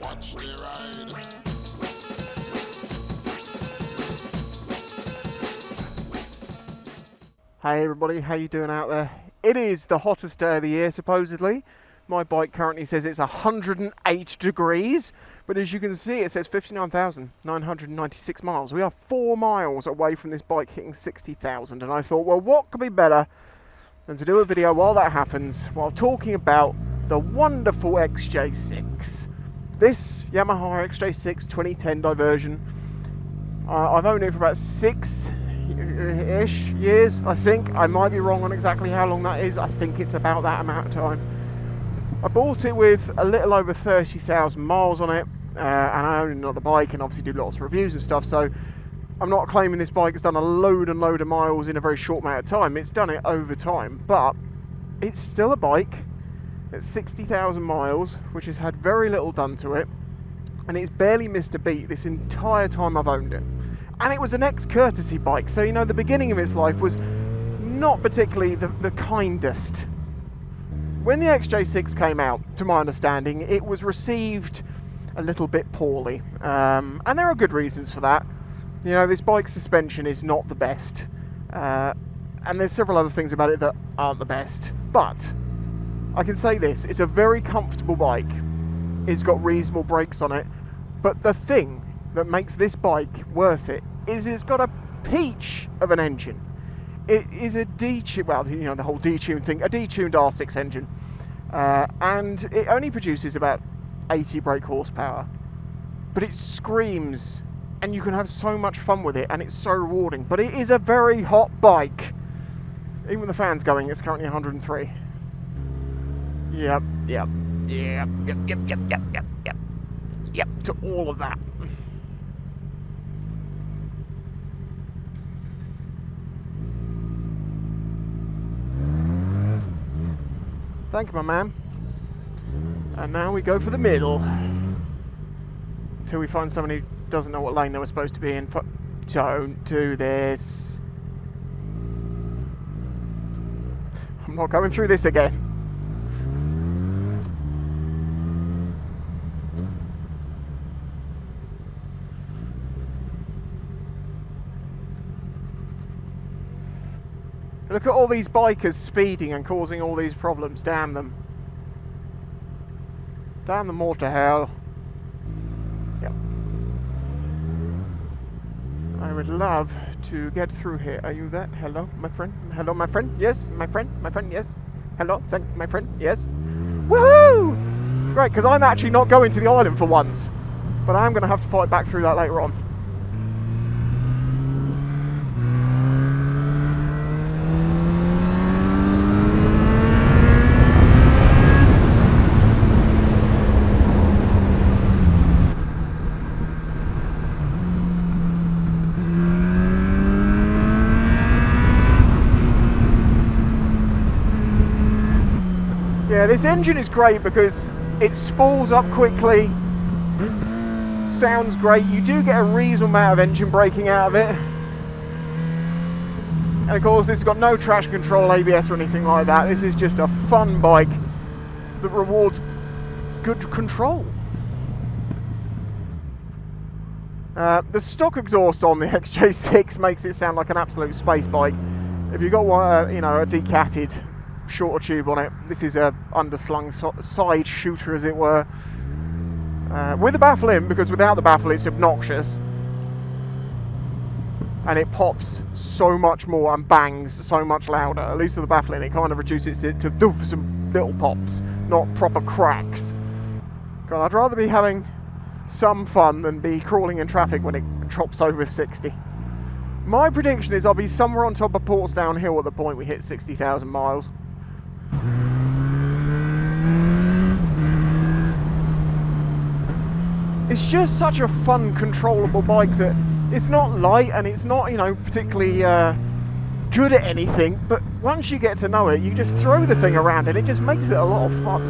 Watch the ride. Hey everybody, how you doing out there? It is the hottest day of the year, supposedly. My bike currently says it's 108 degrees, but as you can see it says 59,996 miles. We are 4 miles away from this bike hitting 60,000, and I thought, well, what could be better than to do a video while that happens, while talking about the wonderful XJ6. This Yamaha XJ6 2010 diversion. I've owned it for about 6-ish years, I think. I might be wrong on exactly how long that is. I think it's about that amount of time. I bought it with a little over 30,000 miles on it, and I own another bike and obviously do lots of reviews and stuff, so I'm not claiming this bike has done a load and load of miles in a very short amount of time. It's done it over time, but it's still a bike at 60,000 miles, which has had very little done to it, and it's barely missed a beat this entire time I've owned it. And it was an ex-courtesy bike, so you know the beginning of its life was not particularly the kindest. When the XJ6 came out, to my understanding, it was received a little bit poorly, and there are good reasons for that. You know, this bike's suspension is not the best, and there's several other things about it that aren't the best, but I can say this, it's a very comfortable bike. It's got reasonable brakes on it, but the thing that makes this bike worth it is it's got a peach of an engine. It is a well, you know, the whole detuned thing, a detuned R6 engine, and it only produces about 80 brake horsepower, but it screams, and you can have so much fun with it, and it's so rewarding. But it is a very hot bike. Even with the fans going, it's currently 103. Yep, to all of that. Thank you, my man. And now we go for the middle. Till we find someone who doesn't know what lane they were supposed to be in. Don't do this. I'm not going through this again. Look at all these bikers speeding and causing all these problems. Damn them. Damn them all to hell. Yep. I would love to get through here. Are you there? Hello, my friend? Hello, my friend? Yes, my friend? My friend, yes. Hello, my friend? Yes. Woohoo! Great, because I'm actually not going to the island for once. But I'm going to have to fight back through that later on. Yeah, this engine is great because it spools up quickly, sounds great, you do get a reasonable amount of engine braking out of it, and of course this has got no traction control, ABS or anything like that. This is just a fun bike that rewards good control. The stock exhaust on the XJ6 makes it sound like an absolute space bike. If you've got one, you know, a decatted shorter tube on it, this is a underslung side shooter, as it were, with the baffle in, because without the baffle it's obnoxious, and it pops so much more and bangs so much louder. At least with the baffle in, it kind of reduces it to some little pops, not proper cracks. God, I'd rather be having some fun than be crawling in traffic when it drops over 60. My prediction is I'll be somewhere on top of Portsdown Hill at the point we hit 60,000 miles. It's just such a fun, controllable bike that it's not light and it's not, you know, particularly good at anything, but once you get to know it, you just throw the thing around and it just makes it a lot of fun.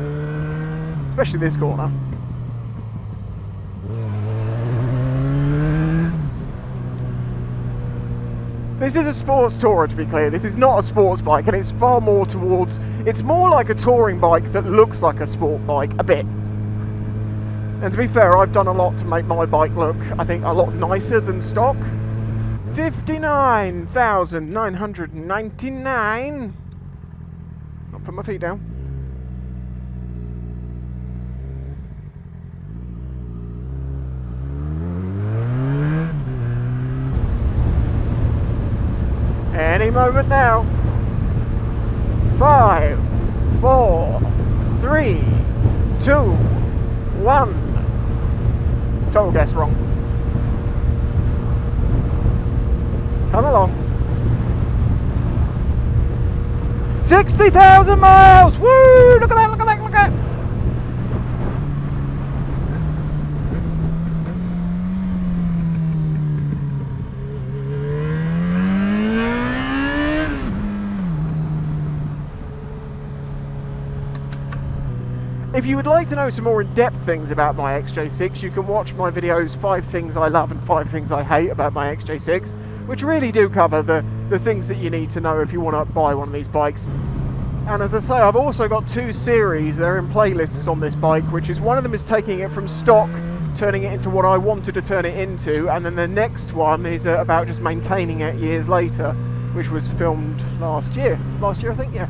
Especially this corner. This is a sports tourer, to be clear. This is not a sports bike, and it's far more towards... It's more like a touring bike that looks like a sport bike, a bit. And to be fair, I've done a lot to make my bike look, I think, a lot nicer than stock. 59,999. I'll put my feet down. Any moment now. 5, 4, 3, 2, 1. Total guess wrong. Come along. 60,000 miles! Woo! Look at that, look at that, look at that! If you would like to know some more in-depth things about my XJ6, you can watch my videos 5 things I love and 5 things I hate about my XJ6, which really do cover the things that you need to know if you want to buy one of these bikes. And as I say, I've also got 2 series, they're in playlists on this bike, which is one of them is taking it from stock, turning it into what I wanted to turn it into, and then the next one is about just maintaining it years later, which was filmed last year. Last year, I think, yeah.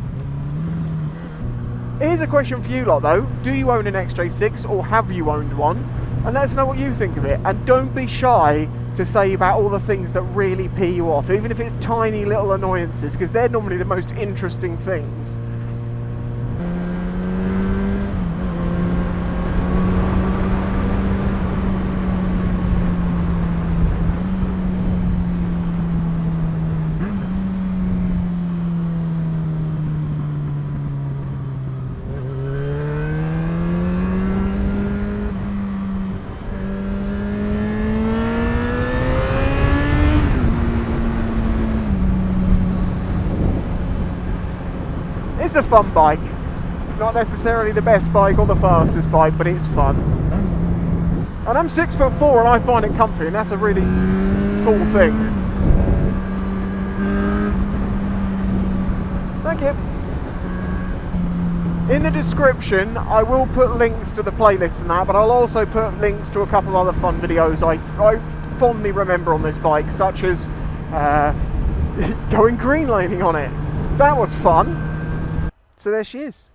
Here's a question for you lot though, do you own an XJ6 or have you owned one? And let us know what you think of it, and don't be shy to say about all the things that really pee you off, even if it's tiny little annoyances, because they're normally the most interesting things. It's a fun bike. It's not necessarily the best bike or the fastest bike, but it's fun. And I'm 6'4" and I find it comfy, and that's a really cool thing. Thank you. In the description, I will put links to the playlist and that, but I'll also put links to a couple of other fun videos I fondly remember on this bike, such as going green laning on it. That was fun. So there she is,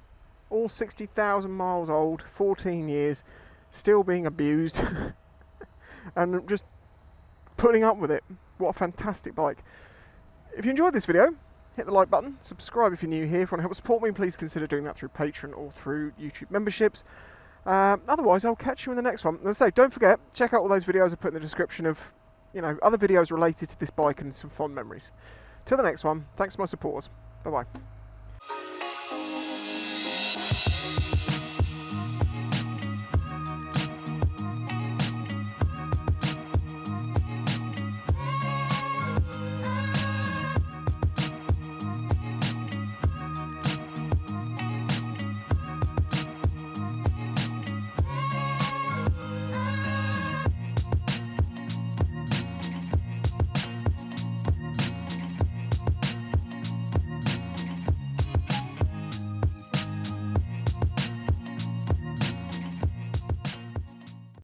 all 60,000 miles old, 14 years, still being abused, and just putting up with it. What a fantastic bike. If you enjoyed this video, hit the like button, subscribe if you're new here. If you want to help support me, please consider doing that through Patreon or through YouTube memberships. Otherwise, I'll catch you in the next one. As I say, don't forget, check out all those videos I put in the description of, other videos related to this bike and some fond memories. Till the next one, thanks to my supporters. Bye-bye.